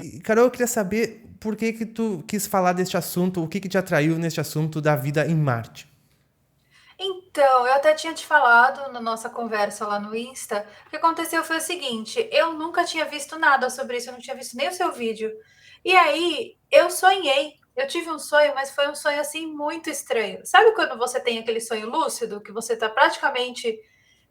E, Carol, eu queria saber por que que tu quis falar deste assunto, o que que te atraiu neste assunto da vida em Marte. Então, eu até tinha te falado na nossa conversa lá no Insta. O que aconteceu foi o seguinte: eu nunca tinha visto nada sobre isso, eu não tinha visto nem o seu vídeo. E aí, eu sonhei. Eu tive um sonho, mas foi um sonho assim muito estranho. Sabe quando você tem aquele sonho lúcido, que você está praticamente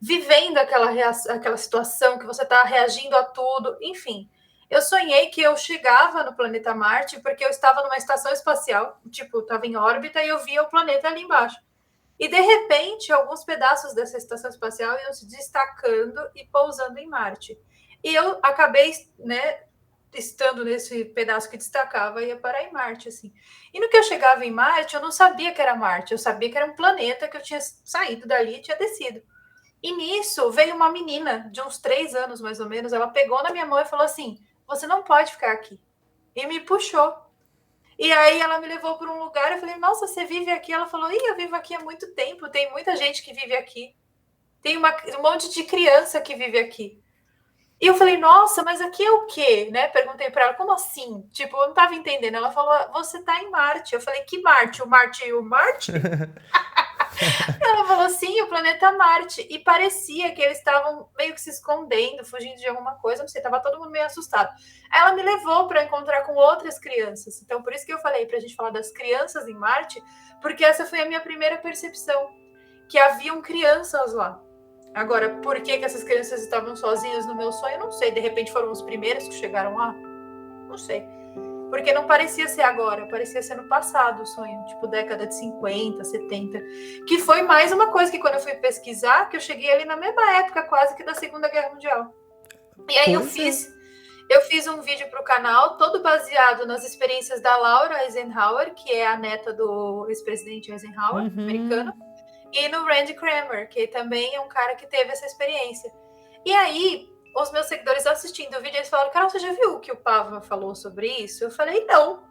vivendo aquela situação, que você está reagindo a tudo? Enfim, eu sonhei que eu chegava no planeta Marte porque eu estava numa estação espacial, tipo, estava em órbita e eu via o planeta ali embaixo. E de repente, alguns pedaços dessa estação espacial iam se destacando e pousando em Marte. E eu acabei, né, estando nesse pedaço que destacava, ia parar em Marte, assim. E no que eu chegava em Marte, eu não sabia que era Marte, eu sabia que era um planeta, que eu tinha saído dali e tinha descido. E nisso veio uma menina de uns 3 anos, mais ou menos, ela pegou na minha mão e falou assim: você não pode ficar aqui. E me puxou. E aí ela me levou para um lugar, eu falei, nossa, você vive aqui? Ela falou, eu vivo aqui há muito tempo, tem muita gente que vive aqui. Tem um monte de criança que vive aqui. E eu falei, nossa, mas aqui é o quê? Né? Perguntei para ela, como assim? Tipo, eu não estava entendendo. Ela falou, você está em Marte. Eu falei, que Marte? O Marte? O Marte? Ela falou, sim, o planeta Marte. E parecia que eles estavam meio que se escondendo, fugindo de alguma coisa, não sei, estava todo mundo meio assustado. Aí ela me levou para encontrar com outras crianças. Então, por isso que eu falei para a gente falar das crianças em Marte, porque essa foi a minha primeira percepção, que haviam crianças lá. Agora, por que essas crianças estavam sozinhas no meu sonho, eu não sei. De repente foram os primeiros que chegaram lá? Não sei. Porque não parecia ser agora, parecia ser no passado o sonho, tipo década de 50, 70. Que foi mais uma coisa que quando eu fui pesquisar, que eu cheguei ali na mesma época quase que da Segunda Guerra Mundial. E aí eu Pois é. fiz um vídeo para o canal, todo baseado nas experiências da Laura Eisenhower, que é a neta do ex-presidente Eisenhower, americano, Uhum. e no Randy Kramer, que também é um cara que teve essa experiência. E aí, os meus seguidores assistindo o vídeo, eles falaram, Carol, você já viu o que o Pava falou sobre isso? Eu falei, não.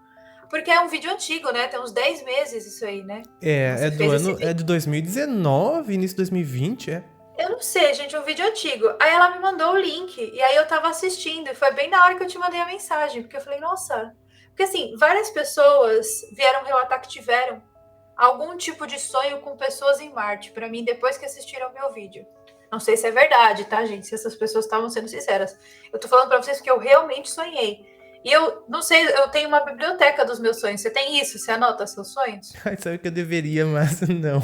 Porque é um vídeo antigo, né? Tem uns 10 meses isso aí, né? Que É você do fez esse ano, é vídeo. de 2019, início de 2020, é. Eu não sei, gente, é um vídeo antigo. Aí ela me mandou o link, e aí eu tava assistindo, e foi bem na hora que eu te mandei a mensagem, porque eu falei, nossa. Porque assim, várias pessoas vieram relatar que tiveram algum tipo de sonho com pessoas em Marte, para mim, depois que assistiram o meu vídeo. Não sei se é verdade, tá, gente? Se essas pessoas estavam sendo sinceras. Eu tô falando para vocês que eu realmente sonhei. E eu não sei, eu tenho uma biblioteca dos meus sonhos. Você tem isso? Você anota seus sonhos? Ai, sabe que eu deveria, mas não. Não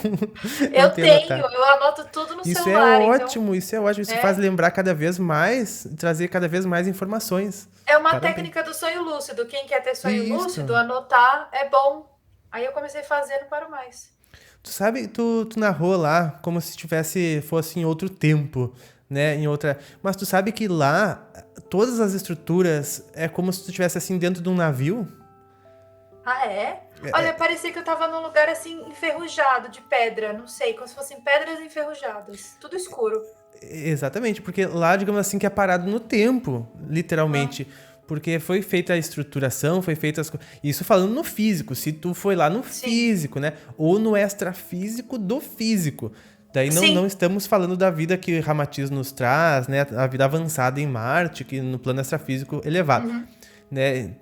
Eu tenho tenho, anotado. eu anoto tudo no Isso é celular, então ótimo, isso é ótimo. Isso faz é, lembrar cada vez mais, trazer cada vez mais informações. é uma Parabéns. técnica do sonho lúcido. Quem quer ter sonho Isso. lúcido, anotar é bom. Aí eu comecei fazendo para o mais. Tu sabe, tu narrou lá como se fosse em outro tempo, né? Em outra. Mas tu sabe que lá todas as estruturas é como se tu estivesse assim dentro de um navio? Ah, é? Olha, parecia que eu tava num lugar assim enferrujado de pedra, não sei, como se fossem pedras enferrujadas, tudo escuro. Exatamente, porque lá, digamos assim, que é parado no tempo, Ah, literalmente. Porque foi feita a estruturação, foi feita as coisas. Isso falando no físico, se tu foi lá no sim, físico, né? Ou no extrafísico do físico. Daí não sim, estamos falando da vida que Ramatiz nos traz, né? A vida avançada em Marte, que no plano extrafísico elevado. uhum, Né?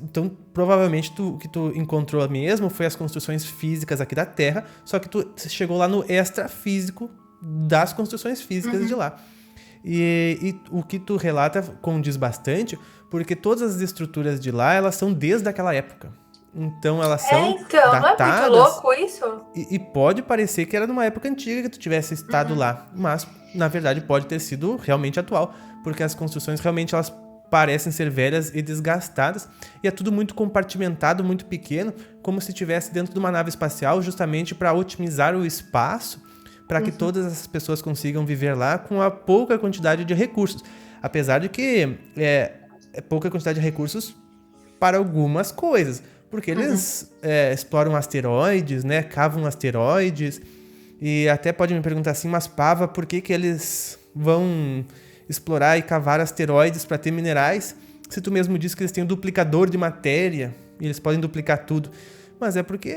Então, provavelmente, o que tu encontrou mesmo foi as construções físicas aqui da Terra, só que tu chegou lá no extrafísico das construções físicas de uhum. lá. E o que tu relata condiz bastante, porque todas as estruturas de lá, elas são desde aquela época. Então, elas É, são então, não é muito datadas louco isso? e pode parecer que era numa época antiga que tu tivesse estado Uhum, lá, mas na verdade pode ter sido realmente atual, porque as construções realmente elas parecem ser velhas e desgastadas e é tudo muito compartimentado, muito pequeno, como se estivesse dentro de uma nave espacial, justamente para otimizar o espaço, para que uhum, todas as pessoas consigam viver lá com a pouca quantidade de recursos, apesar de que é pouca quantidade de recursos para algumas coisas, porque uhum. eles exploram asteroides, né? Cavam asteroides e até pode me perguntar assim, mas Pava, por que que eles vão explorar e cavar asteroides para ter minerais? Se tu mesmo disse que eles têm um duplicador de matéria e eles podem duplicar tudo, mas é porque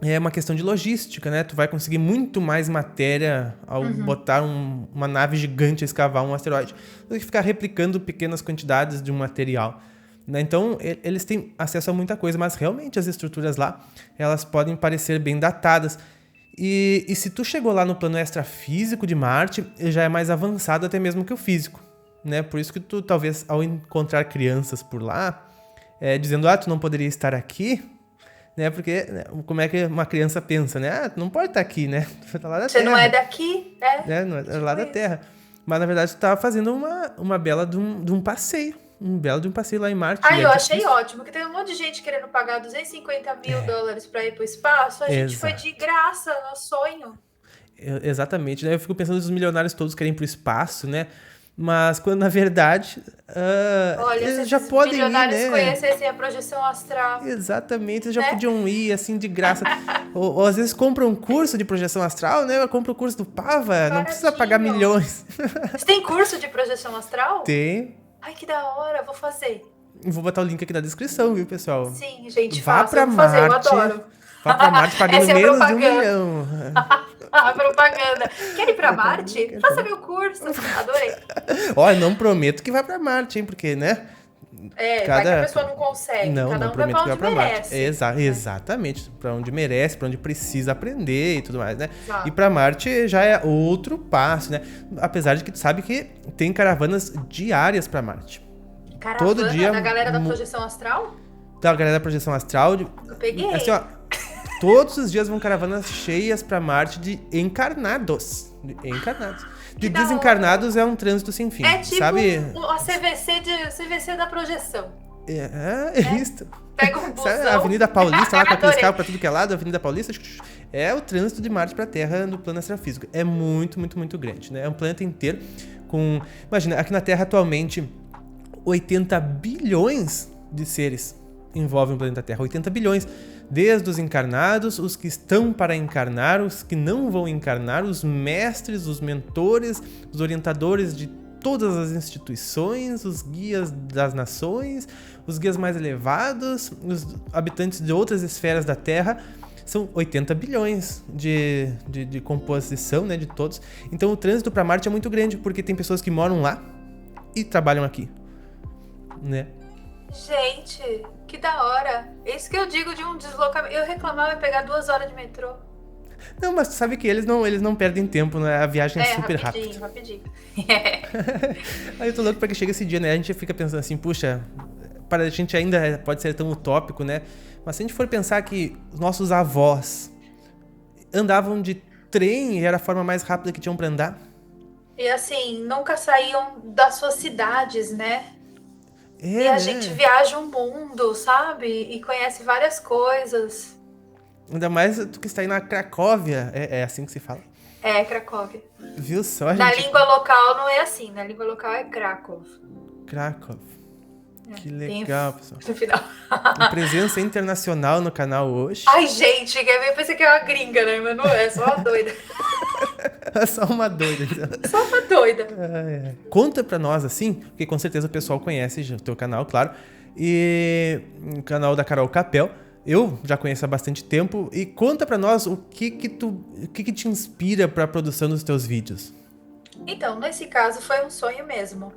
é uma questão de logística, né? Tu vai conseguir muito mais matéria ao botar uma nave gigante a escavar um asteroide do que ficar replicando pequenas quantidades de um material, né? Então, eles têm acesso a muita coisa, mas realmente as estruturas lá, elas podem parecer bem datadas. E se tu chegou lá no plano extrafísico de Marte, ele já é mais avançado até mesmo que o físico, né? Por isso que tu, talvez, ao encontrar crianças por lá, dizendo, tu não poderia estar aqui, né? Porque, né, como é que uma criança pensa, né? Tu não pode estar aqui, né? Tu tá lá da Você Terra. não é daqui, Né? Não é lá da Terra. Mas, na verdade, tu tava fazendo uma bela de um passeio. Um belo de um passeio lá em Marte. Eu achei ótimo, que tem um monte de gente querendo pagar 250 mil dólares para ir para o espaço. A gente foi de graça, no sonho. Exatamente, né? Eu fico pensando os milionários todos querem ir pro espaço, né? Mas quando, na verdade, olha, eles já podem ir, né? Se os milionários conhecessem a projeção astral. Exatamente, eles já podiam ir, assim, de graça. ou às vezes compram um curso de projeção astral, né? Compra o curso do Pava, baratinho. Não precisa pagar milhões. Você tem curso de projeção astral? Tem. Ai, que da hora, vou fazer. Vou botar o link aqui na descrição, viu, pessoal? Sim, gente, vá pra Marte. Eu adoro. Vá pra Marte pagando menos de 1 milhão. A propaganda. Quer ir pra Marte? Faça meu curso. Adorei. Olha, não prometo que vai pra Marte, hein? Porque, né? Vai que a pessoa não consegue. Não, cada um não prometo que vai pra merece. Marte. Exatamente. Pra onde merece, pra onde precisa aprender e tudo mais, né? Exato. E pra Marte já é outro passo, né? Apesar de que tu sabe que tem caravanas diárias pra Marte. Caravana todo dia, da galera da projeção astral? Da galera da projeção astral. Eu peguei. Assim, ó, todos os dias vão caravanas cheias pra Marte de encarnados. De desencarnados é um trânsito sem fim. É tipo sabe? a CVC da projeção. É isso. Pega um busão. Sabe a Avenida Paulista, lá com aqueles carros pra tudo que é lado, a Avenida Paulista, é o trânsito de Marte pra Terra no plano extrafísico. É muito, muito, muito grande, né? É um planeta inteiro com... Imagina, aqui na Terra atualmente, 80 bilhões de seres envolvem o planeta Terra. 80 bilhões. Desde os encarnados, os que estão para encarnar, os que não vão encarnar, os mestres, os mentores, os orientadores de todas as instituições, os guias das nações, os guias mais elevados, os habitantes de outras esferas da Terra. São 80 bilhões de composição, né, de todos. Então o trânsito para Marte é muito grande, porque tem pessoas que moram lá e trabalham aqui, né? Gente, que da hora. Isso que eu digo de um deslocamento. Eu reclamava de pegar 2 horas de metrô. Não, mas tu sabe que eles não perdem tempo, né? A viagem é super rápida. Rapidinho. Aí eu tô louco pra que chegue esse dia, né? A gente fica pensando assim, puxa, para a gente ainda pode ser tão utópico, né? Mas se a gente for pensar que os nossos avós andavam de trem e era a forma mais rápida que tinham pra andar. E assim, nunca saíam das suas cidades, né? E a gente viaja o mundo, sabe? E conhece várias coisas. Ainda mais tu que está aí na Cracóvia. É assim que se fala? É, Cracóvia. Viu só, gente? Na língua local não é assim. Na língua local é Krakow. Krakow. Que legal, pessoal. No final. Presença internacional no canal hoje. Ai, gente, eu pensei que é uma gringa, né? Mas não é, só uma doida. Só uma doida. Só uma doida. Conta pra nós, assim, porque com certeza o pessoal conhece o teu canal, claro. E o canal da Carol Capel. Eu já conheço há bastante tempo. E conta pra nós o que te inspira pra produção dos teus vídeos. Então, nesse caso foi um sonho mesmo.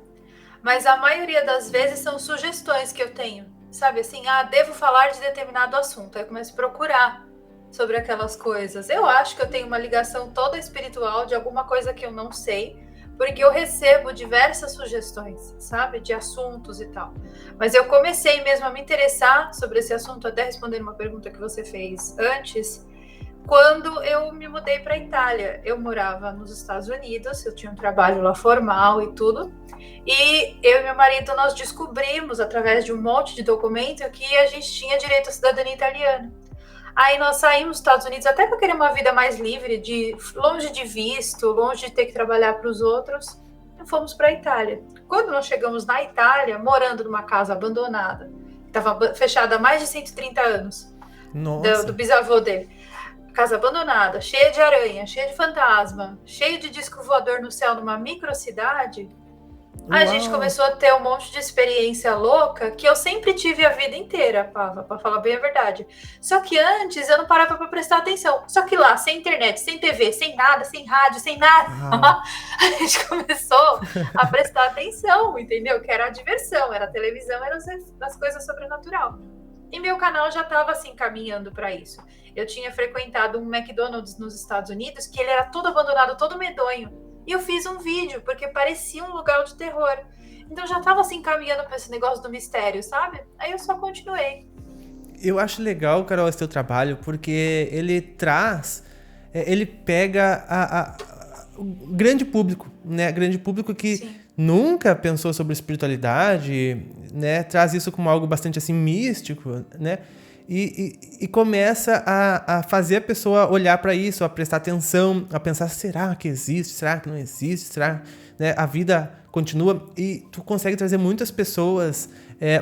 Mas a maioria das vezes são sugestões que eu tenho. Sabe assim, devo falar de determinado assunto. Aí eu começo a procurar sobre aquelas coisas. Eu acho que eu tenho uma ligação toda espiritual de alguma coisa que eu não sei, porque eu recebo diversas sugestões, sabe? De assuntos e tal. Mas eu comecei mesmo a me interessar sobre esse assunto, até respondendo uma pergunta que você fez antes, quando eu me mudei para a Itália. Eu morava nos Estados Unidos, eu tinha um trabalho lá formal e tudo, e eu e meu marido, nós descobrimos, através de um monte de documento, que a gente tinha direito à cidadania italiana. Aí nós saímos dos Estados Unidos até para querer uma vida mais livre, longe de visto, longe de ter que trabalhar para os outros, e fomos para a Itália. Quando nós chegamos na Itália, morando numa casa abandonada, que estava fechada há mais de 130 anos, do bisavô dele, casa abandonada, cheia de aranha, cheia de fantasma, cheio de disco voador no céu, numa microcidade, A gente Uau! começou a ter um monte de experiência louca que eu sempre tive a vida inteira, Pava, pra falar bem a verdade. Só que antes eu não parava pra prestar atenção. Só que lá, sem internet, sem TV, sem nada, sem rádio, sem nada, Uau! a gente começou a prestar atenção, entendeu? Que era a diversão, era a televisão, eram as coisas sobrenatural. E meu canal já estava assim caminhando para isso. Eu tinha frequentado um McDonald's nos Estados Unidos que ele era todo abandonado, todo medonho. E eu fiz um vídeo porque parecia um lugar de terror. Então já estava assim caminhando para esse negócio do mistério, sabe? Aí eu só continuei. Eu acho legal, Carol, esse teu trabalho, porque ele traz, ele pega o grande público, né? Grande público que Sim. nunca pensou sobre espiritualidade, né? Traz isso como algo bastante assim místico, né? E começa a fazer a pessoa olhar para isso, a prestar atenção, a pensar, será que existe? Será que não existe? Será, né? A vida continua e tu consegue trazer muitas pessoas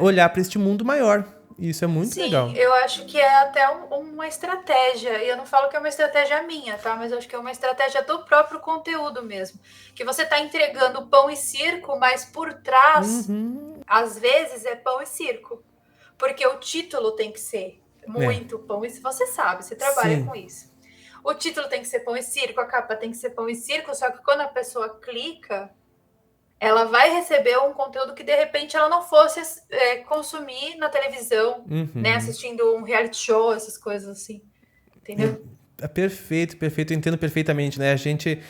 olhar para este mundo maior. Isso é muito Sim, legal. eu acho que é até uma estratégia. E eu não falo que é uma estratégia minha, tá? Mas eu acho que é uma estratégia do próprio conteúdo mesmo. Que você tá entregando pão e circo, mas por trás, Uhum. às vezes, é pão e circo. Porque o título tem que ser É, muito pão e circo. Você sabe, você trabalha sim. com isso. O título tem que ser pão e circo, a capa tem que ser pão e circo, só que quando a pessoa clica, ela vai receber um conteúdo que de repente ela não fosse consumir na televisão, né? Uhum. Assistindo um reality show, essas coisas assim. Entendeu? É perfeito, perfeito, eu entendo perfeitamente, né? A gente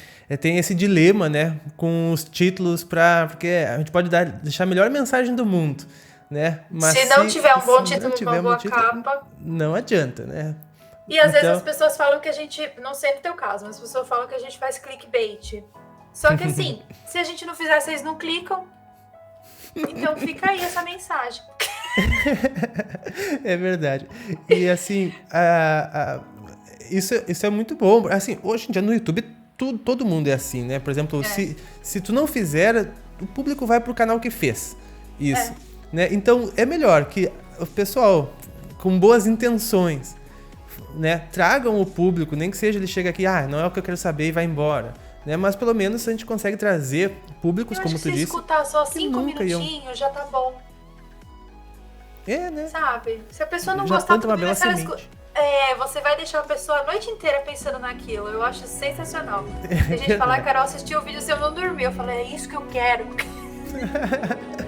tem esse dilema, né, com os títulos porque a gente pode deixar a melhor mensagem do mundo, né? Mas Se não tiver um bom se não título, uma tiver um boa título, capa. não adianta, né? E às vezes as Então, pessoas falam que a gente, não sei no teu caso, mas as pessoas falam que a gente faz clickbait. Só que assim, se a gente não fizer, vocês não clicam. Então fica aí essa mensagem. é verdade. E assim, isso é muito bom. Assim, hoje em dia no YouTube todo mundo é assim, né? Por exemplo, se tu não fizer, o público vai pro canal que fez isso, É. né? Então é melhor que o pessoal com boas intenções, né, tragam o público, nem que seja ele chega aqui, não é o que eu quero saber e vai embora, né? Mas pelo menos a gente consegue trazer públicos, Eu acho como que tu se disse, escutar só que 5 nunca iam. minutinhos já tá bom. Né? Sabe? Se a pessoa não Já gostar, planta tudo uma bem, bela mas se ela semente. você vai deixar a pessoa a noite inteira pensando naquilo. Eu acho sensacional. Tem gente que fala, Verdade. Carol, assistiu o vídeo seu, eu não dormi. Eu falei, é isso que eu quero.